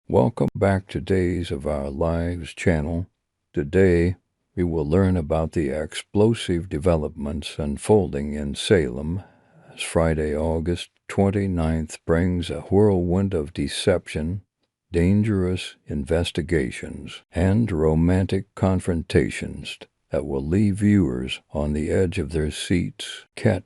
Welcome back to Days of Our Lives channel. Today, we will learn about the explosive developments unfolding in Salem as Friday, August 29th brings a whirlwind of deception, dangerous investigations, and romantic confrontations that will leave viewers on the edge of their seats.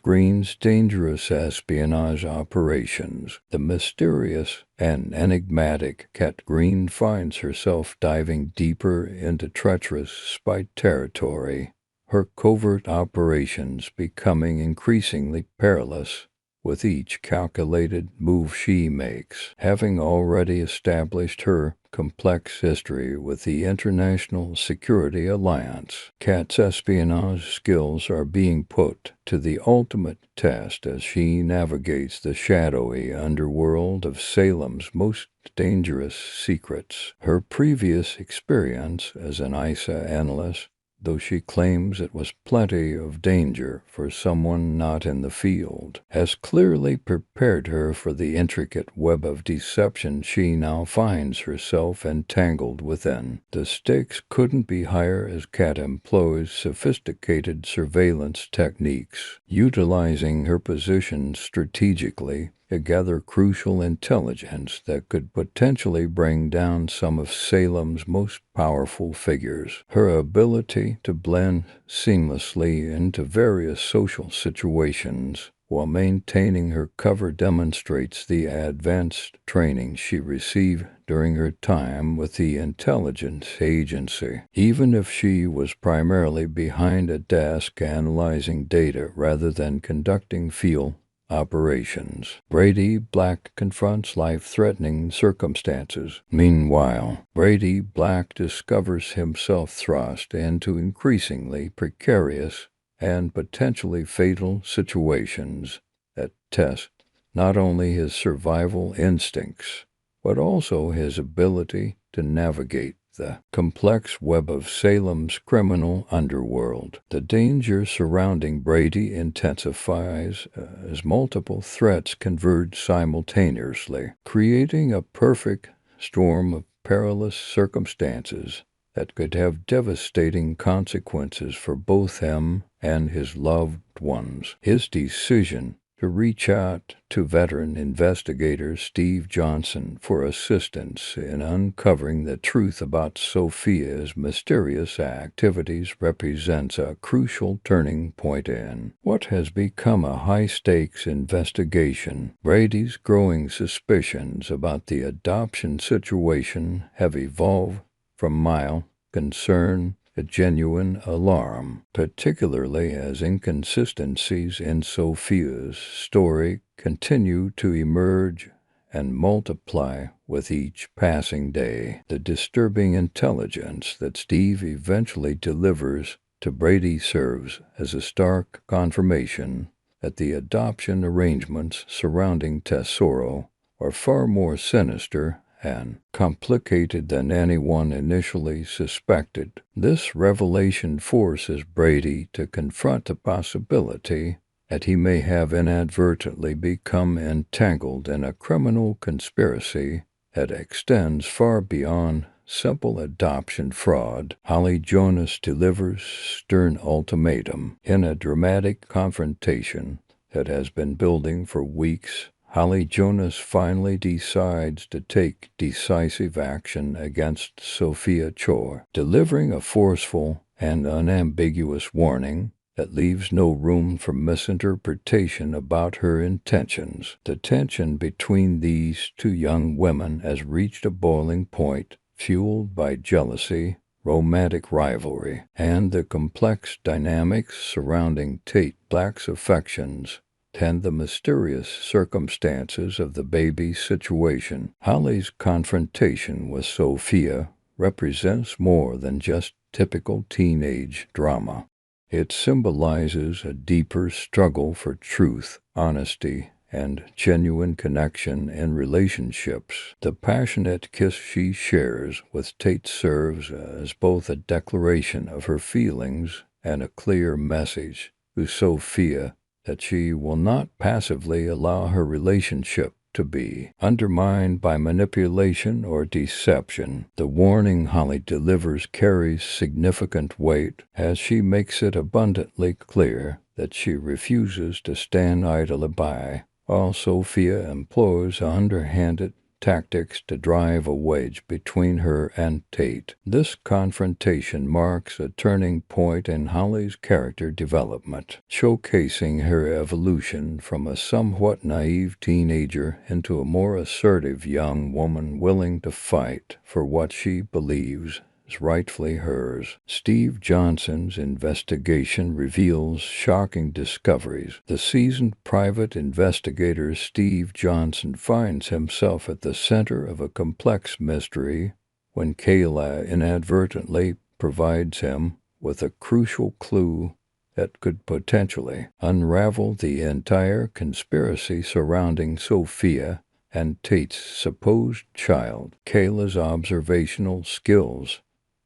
Greene's dangerous espionage operations. The mysterious and enigmatic Greene finds herself diving deeper into treacherous spy territory, her covert operations becoming increasingly perilous with each calculated move she makes. Having already established her complex history with the International Security Alliance, Kat's espionage skills are being put to the ultimate test as she navigates the shadowy underworld of Salem's most dangerous secrets. Her previous experience as an ISA analyst, though she claims it was plenty of danger for someone not in the field, has clearly prepared her for the intricate web of deception she now finds herself entangled within. The stakes couldn't be higher as Kat employs sophisticated surveillance techniques, utilizing her position strategically to gather crucial intelligence that could potentially bring down some of Salem's most powerful figures. Her ability to blend seamlessly into various social situations while maintaining her cover demonstrates the advanced training she received during her time with the intelligence agency. Even if she was primarily behind a desk analyzing data rather than conducting field operations, Brady Black confronts life-threatening circumstances. Meanwhile, Brady Black discovers himself thrust into increasingly precarious and potentially fatal situations that test not only his survival instincts, but also his ability to navigate the complex web of Salem's criminal underworld. The danger surrounding Brady intensifies as multiple threats converge simultaneously, creating a perfect storm of perilous circumstances that could have devastating consequences for both him and his loved ones. His decision to reach out to veteran investigator Steve Johnson for assistance in uncovering the truth about Sophia's mysterious activities represents a crucial turning point in what has become a high-stakes investigation. Brady's growing suspicions about the adoption situation have evolved from mild concern a genuine alarm, particularly as inconsistencies in Sophia's story continue to emerge and multiply with each passing day. The disturbing intelligence that Steve eventually delivers to Brady serves as a stark confirmation that the adoption arrangements surrounding Tesoro are far more sinister and complicated than anyone initially suspected. This revelation forces Brady to confront the possibility that he may have inadvertently become entangled in a criminal conspiracy that extends far beyond simple adoption fraud. Holly Jonas delivers stern ultimatum in a dramatic confrontation that has been building for weeks. Holly Jonas finally decides to take decisive action against Sophia Chor, delivering a forceful and unambiguous warning that leaves no room for misinterpretation about her intentions. The tension between these two young women has reached a boiling point, fueled by jealousy, romantic rivalry, and the complex dynamics surrounding Tate Black's affections and the mysterious circumstances of the baby situation. Holly's confrontation with Sophia represents more than just typical teenage drama. It symbolizes a deeper struggle for truth, honesty, and genuine connection in relationships. The passionate kiss she shares with Tate serves as both a declaration of her feelings and a clear message to Sophia that she will not passively allow her relationship to be undermined by manipulation or deception. The warning Holly delivers carries significant weight, as she makes it abundantly clear that she refuses to stand idly by, while Sophia employs underhanded tactics to drive a wedge between her and Tate. This confrontation marks a turning point in Holly's character development, showcasing her evolution from a somewhat naive teenager into a more assertive young woman willing to fight for what she believes is rightfully hers. Steve Johnson's investigation reveals shocking discoveries. The seasoned private investigator Steve Johnson finds himself at the center of a complex mystery when Kayla inadvertently provides him with a crucial clue that could potentially unravel the entire conspiracy surrounding Sophia and Tate's supposed child. Kayla's observational skills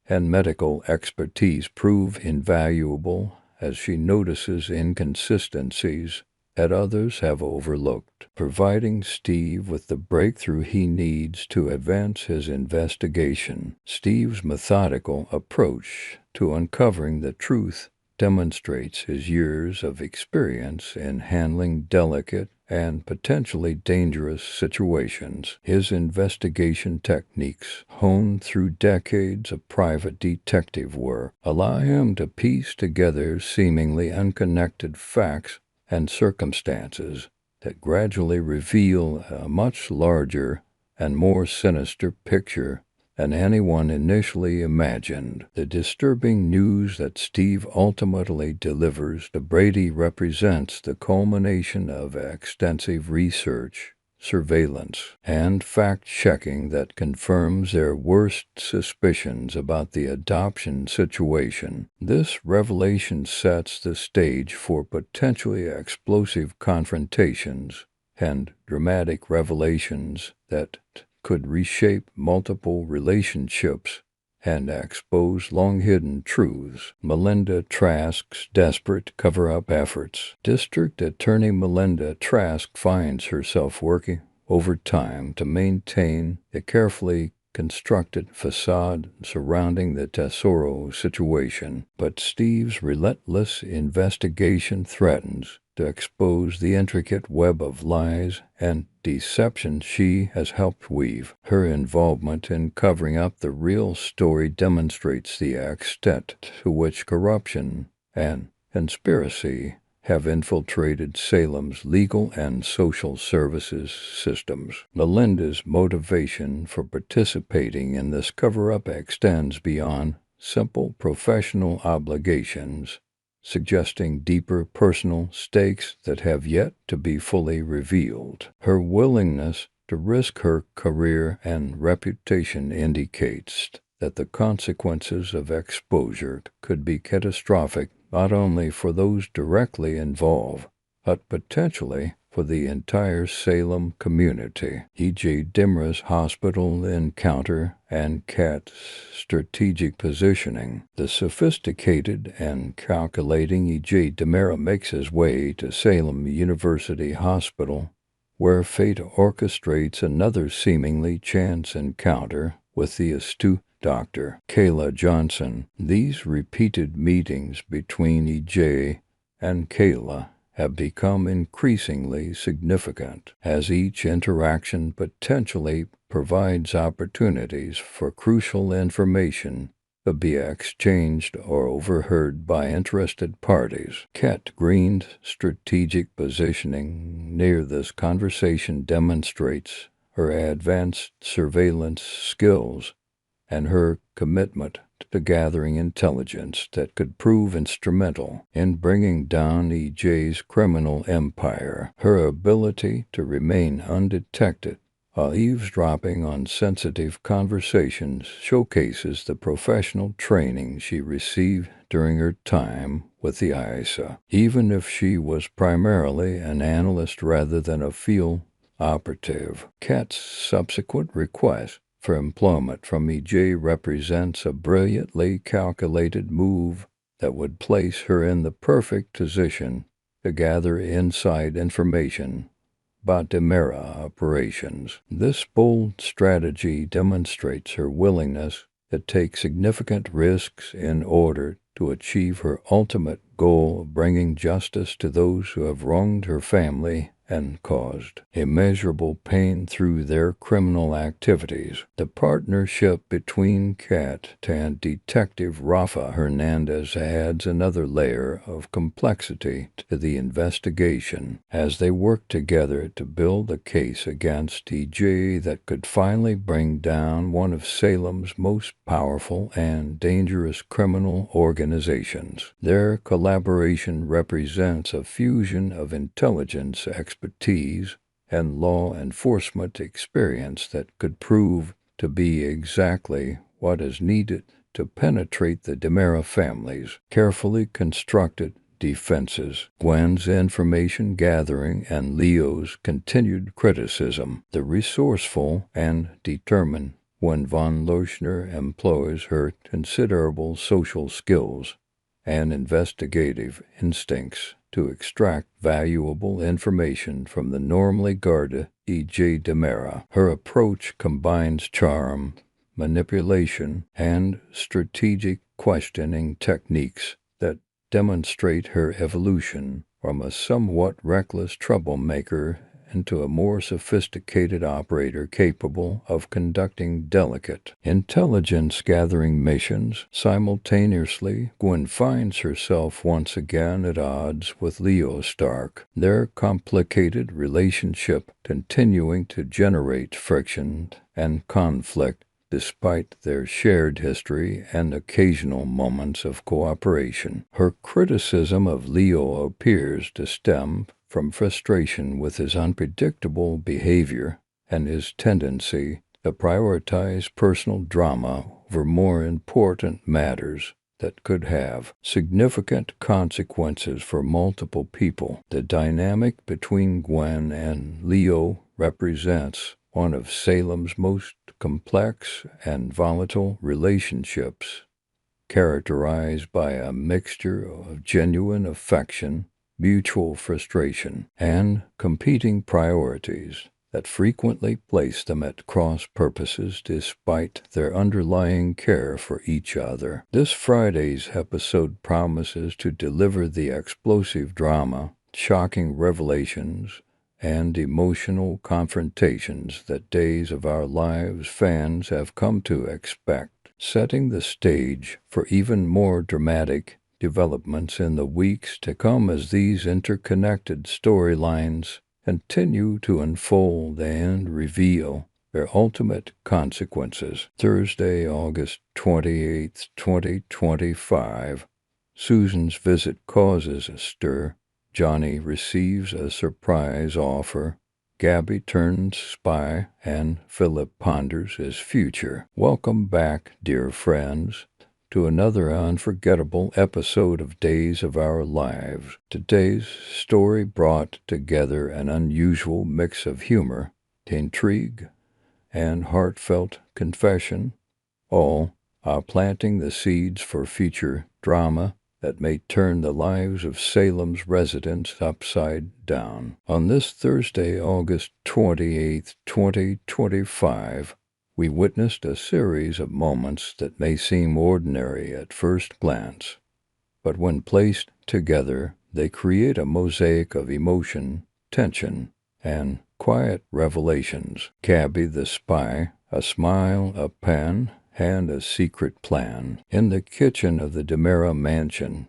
and medical expertise prove invaluable as she notices inconsistencies that others have overlooked, providing Steve with the breakthrough he needs to advance his investigation. Steve's methodical approach to uncovering the truth demonstrates his years of experience in handling delicate and potentially dangerous situations. His investigation techniques, honed through decades of private detective work, allow him to piece together seemingly unconnected facts and circumstances that gradually reveal a much larger and more sinister picture than anyone initially imagined. The disturbing news that Steve ultimately delivers to Brady represents the culmination of extensive research, surveillance, and fact-checking that confirms their worst suspicions about the adoption situation. This revelation sets the stage for potentially explosive confrontations and dramatic revelations that could reshape multiple relationships and expose long-hidden truths. Melinda Trask's desperate cover-up efforts. District Attorney Melinda Trask finds herself working overtime to maintain a carefully constructed facade surrounding the Tesoro situation, but Steve's relentless investigation threatens to expose the intricate web of lies and deception she has helped weave. Her involvement in covering up the real story demonstrates the extent to which corruption and conspiracy have infiltrated Salem's legal and social services systems. Melinda's motivation for participating in this cover-up extends beyond simple professional obligations, suggesting deeper personal stakes that have yet to be fully revealed. Her willingness to risk her career and reputation indicates that the consequences of exposure could be catastrophic not only for those directly involved, but potentially for the entire Salem community. E.J. DiMera's hospital encounter and Kat's strategic positioning. The sophisticated and calculating E.J. DiMera makes his way to Salem University Hospital, where fate orchestrates another seemingly chance encounter with the astute Dr. Kayla Johnson. These repeated meetings between E.J. and Kayla have become increasingly significant, as each interaction potentially provides opportunities for crucial information to be exchanged or overheard by interested parties. Kat Greene's strategic positioning near this conversation demonstrates her advanced surveillance skills and her commitment to gathering intelligence that could prove instrumental in bringing down E.J.'s criminal empire. Her ability to remain undetected while eavesdropping on sensitive conversations showcases the professional training she received during her time with the ISA. Even if she was primarily an analyst rather than a field operative, Kat's subsequent request for employment from E.J. represents a brilliantly calculated move that would place her in the perfect position to gather inside information by DiMera operations. This bold strategy demonstrates her willingness to take significant risks in order to achieve her ultimate goal of bringing justice to those who have wronged her family and caused immeasurable pain through their criminal activities. The partnership between Kat and Detective Rafa Hernandez adds another layer of complexity to the investigation as they work together to build a case against EJ that could finally bring down one of Salem's most powerful and dangerous criminal organizations. Their collaboration represents a fusion of intelligence expertise and law enforcement experience that could prove to be exactly what is needed to penetrate the DiMera family's carefully constructed defenses. Gwen's information gathering and Leo's continued criticism, the resourceful and determined Gwen von Lochner employs her considerable social skills and investigative instincts to extract valuable information from the normally guarded E.J. DiMera. Her approach combines charm, manipulation, and strategic questioning techniques that demonstrate her evolution from a somewhat reckless troublemaker into a more sophisticated operator capable of conducting delicate intelligence-gathering missions. Simultaneously, Gwen finds herself once again at odds with Leo Stark, their complicated relationship continuing to generate friction and conflict despite their shared history and occasional moments of cooperation. Her criticism of Leo appears to stem from frustration with his unpredictable behavior and his tendency to prioritize personal drama over more important matters that could have significant consequences for multiple people. The dynamic between Gwen and Leo represents one of Salem's most complex and volatile relationships, characterized by a mixture of genuine affection, mutual frustration, and competing priorities that frequently place them at cross purposes despite their underlying care for each other. This Friday's episode promises to deliver the explosive drama, shocking revelations, and emotional confrontations that Days of Our Lives fans have come to expect, setting the stage for even more dramatic developments in the weeks to come as these interconnected storylines continue to unfold and reveal their ultimate consequences. Thursday, August 28, 2025. Susan's visit causes a stir. Johnny receives a surprise offer. Gabi turns spy, and Philip ponders his future. Welcome back, dear friends, to another unforgettable episode of Days of Our Lives. Today's story brought together an unusual mix of humor, intrigue, and heartfelt confession, all planting the seeds for future drama that may turn the lives of Salem's residents upside down. On this Thursday, August 28, 2025, we witnessed a series of moments that may seem ordinary at first glance, but when placed together, they create a mosaic of emotion, tension, and quiet revelations. Gabi the spy, a smile, a pen, and a secret plan. In the kitchen of the DiMera mansion,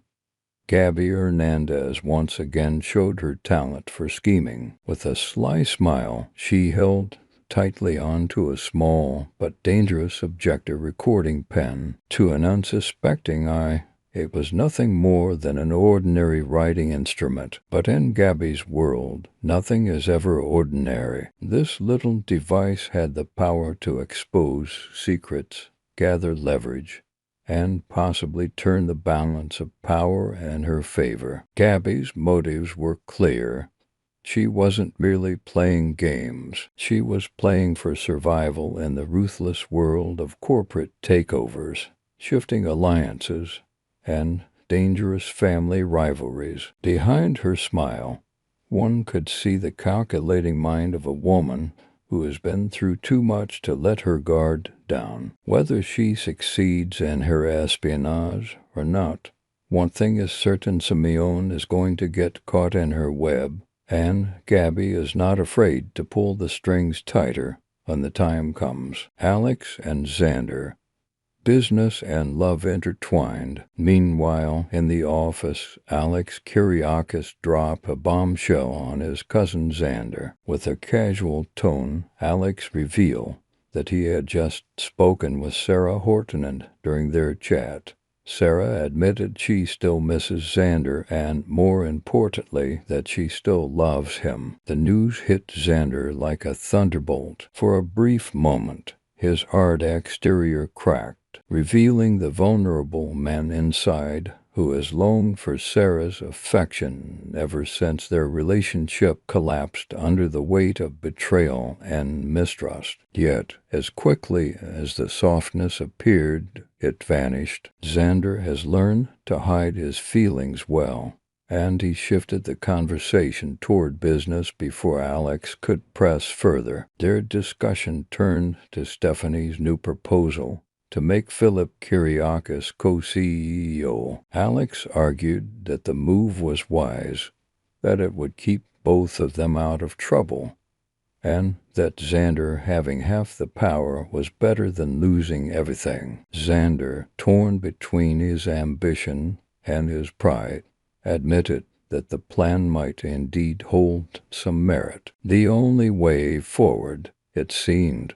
Gabi Hernandez once again showed her talent for scheming. With a sly smile, she held tightly onto a small but dangerous objective recording pen. To an unsuspecting eye, it was nothing more than an ordinary writing instrument. But in Gabi's world, nothing is ever ordinary. This little device had the power to expose secrets, gather leverage, and possibly turn the balance of power in her favor. Gabi's motives were clear. She wasn't merely playing games. She was playing for survival in the ruthless world of corporate takeovers, shifting alliances, and dangerous family rivalries. Behind her smile One could see the calculating mind of a woman who has been through too much to let her guard down. Whether she succeeds in her espionage or not, one thing is certain: Simeon is going to get caught in her web, and Gabi is not afraid to pull the strings tighter when the time comes. Alex and Xander. Business and love intertwined. Meanwhile, in the office, Alex Kyriakis dropped a bombshell on his cousin Xander. With a casual tone, Alex revealed that he had just spoken with Sarah Hortonen during their chat. Sarah admitted she still misses Xander and, more importantly, that she still loves him. The news hit Xander like a thunderbolt. For a brief moment, his hard exterior cracked, revealing the vulnerable man inside who has longed for Sarah's affection ever since their relationship collapsed under the weight of betrayal and mistrust. Yet, as quickly as the softness appeared, it vanished. Xander has learned to hide his feelings well, and he shifted the conversation toward business before Alex could press further. Their discussion turned to Stephanie's new proposal to make Philip Kyriakis co-CEO. Alex argued that the move was wise, that it would keep both of them out of trouble, and that Xander having half the power was better than losing everything. Xander, torn between his ambition and his pride, admitted that the plan might indeed hold some merit. The only way forward, it seemed,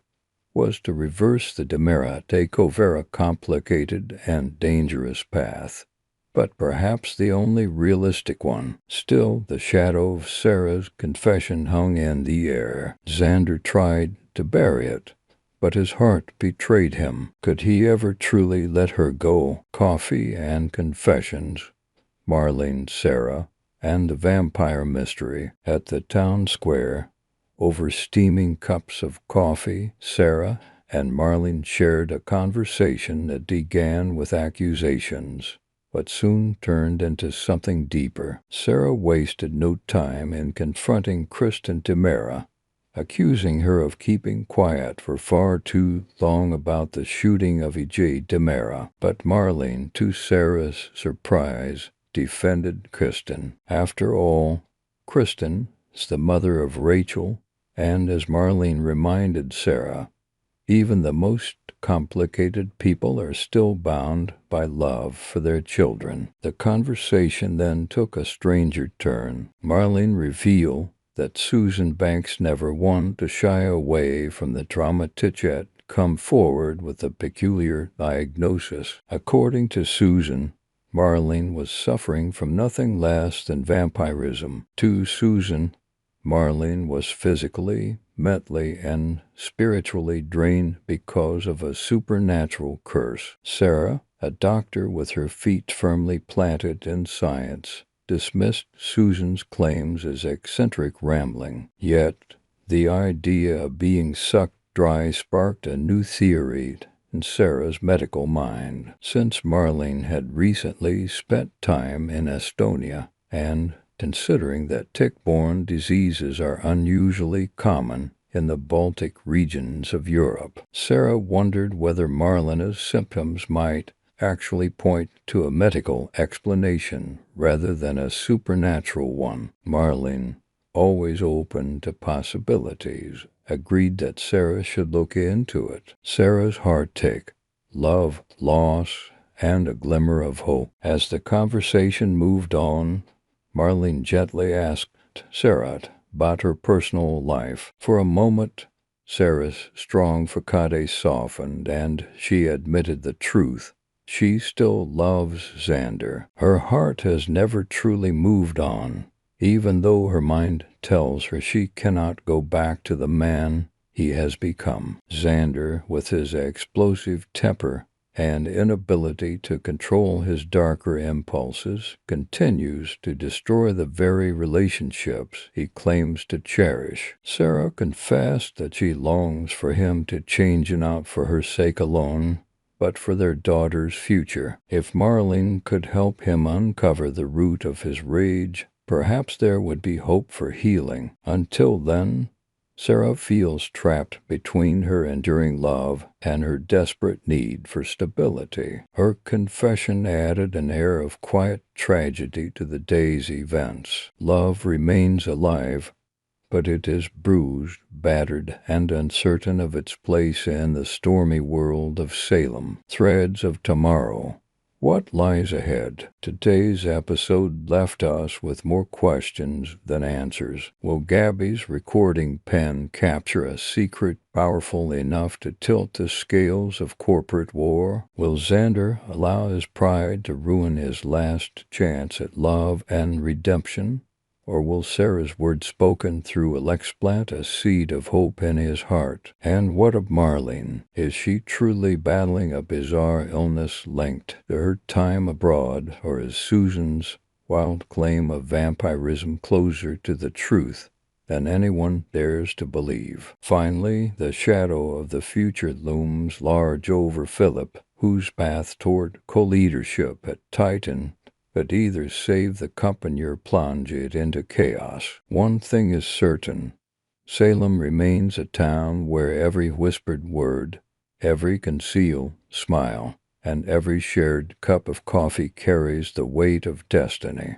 was to reverse the DiMera takeover, a complicated and dangerous path, but perhaps the only realistic one. Still, the shadow of Sarah's confession hung in the air. Xander tried to bury it, but his heart betrayed him. Could he ever truly let her go? Coffee and confessions, Marlene, Sarah, and the vampire mystery. At the town square, over steaming cups of coffee, Sarah and Marlene shared a conversation that began with accusations, but soon turned into something deeper. Sarah wasted no time in confronting Kristen DiMera, accusing her of keeping quiet for far too long about the shooting of E.J. DiMera. But Marlene, to Sarah's surprise, defended Kristen. After all, Kristen is the mother of Rachel, and as Marlene reminded Sarah, even the most complicated people are still bound by love for their children. The conversation then took a stranger turn. Marlene revealed that Susan Banks never wanted to shy away from the drama yet come forward with a peculiar diagnosis. According to Susan, Marlene was suffering from nothing less than vampirism. To Susan, Marlene was physically, mentally, and spiritually drained because of a supernatural curse. Sarah, a doctor with her feet firmly planted in science, dismissed Susan's claims as eccentric rambling. Yet, the idea of being sucked dry sparked a new theory in Sarah's medical mind. Since Marlene had recently spent time in Estonia, and considering that tick-borne diseases are unusually common in the Baltic regions of Europe, Sarah wondered whether Marlena's symptoms might actually point to a medical explanation rather than a supernatural one. Marlene, always open to possibilities, agreed that Sarah should look into it. Sarah's heartache, love, loss, and a glimmer of hope. As the conversation moved on, Marlene gently asked Sarah about her personal life. For a moment, Sarah's strong facade softened, and she admitted the truth. She still loves Xander. Her heart has never truly moved on, even though her mind tells her she cannot go back to the man he has become. Xander, with his explosive temper and inability to control his darker impulses, continues to destroy the very relationships he claims to cherish. Sarah confessed that she longs for him to change, not for her sake alone, but for their daughter's future. If Marlene could help him uncover the root of his rage, Perhaps there would be hope for healing. Until then, Sarah feels trapped between her enduring love and her desperate need for stability. Her confession added an air of quiet tragedy to the day's events. Love remains alive, but it is bruised, battered, and uncertain of its place in the stormy world of Salem. Threads of tomorrow. What lies ahead? Today's episode left us with more questions than answers. Will Gabi's recording pen capture a secret powerful enough to tilt the scales of corporate war? Will Xander allow his pride to ruin his last chance at love and redemption? Or will Sarah's words spoken through Alex plant a seed of hope in his heart? And what of Marlene? Is she truly battling a bizarre illness linked to her time abroad, or is Susan's wild claim of vampirism closer to the truth than anyone dares to believe? Finally, the shadow of the future looms large over Philip, whose path toward co-leadership at Titan could either save the company or plunge it into chaos. One thing is certain: Salem remains a town where every whispered word, every concealed smile, and every shared cup of coffee carries the weight of destiny.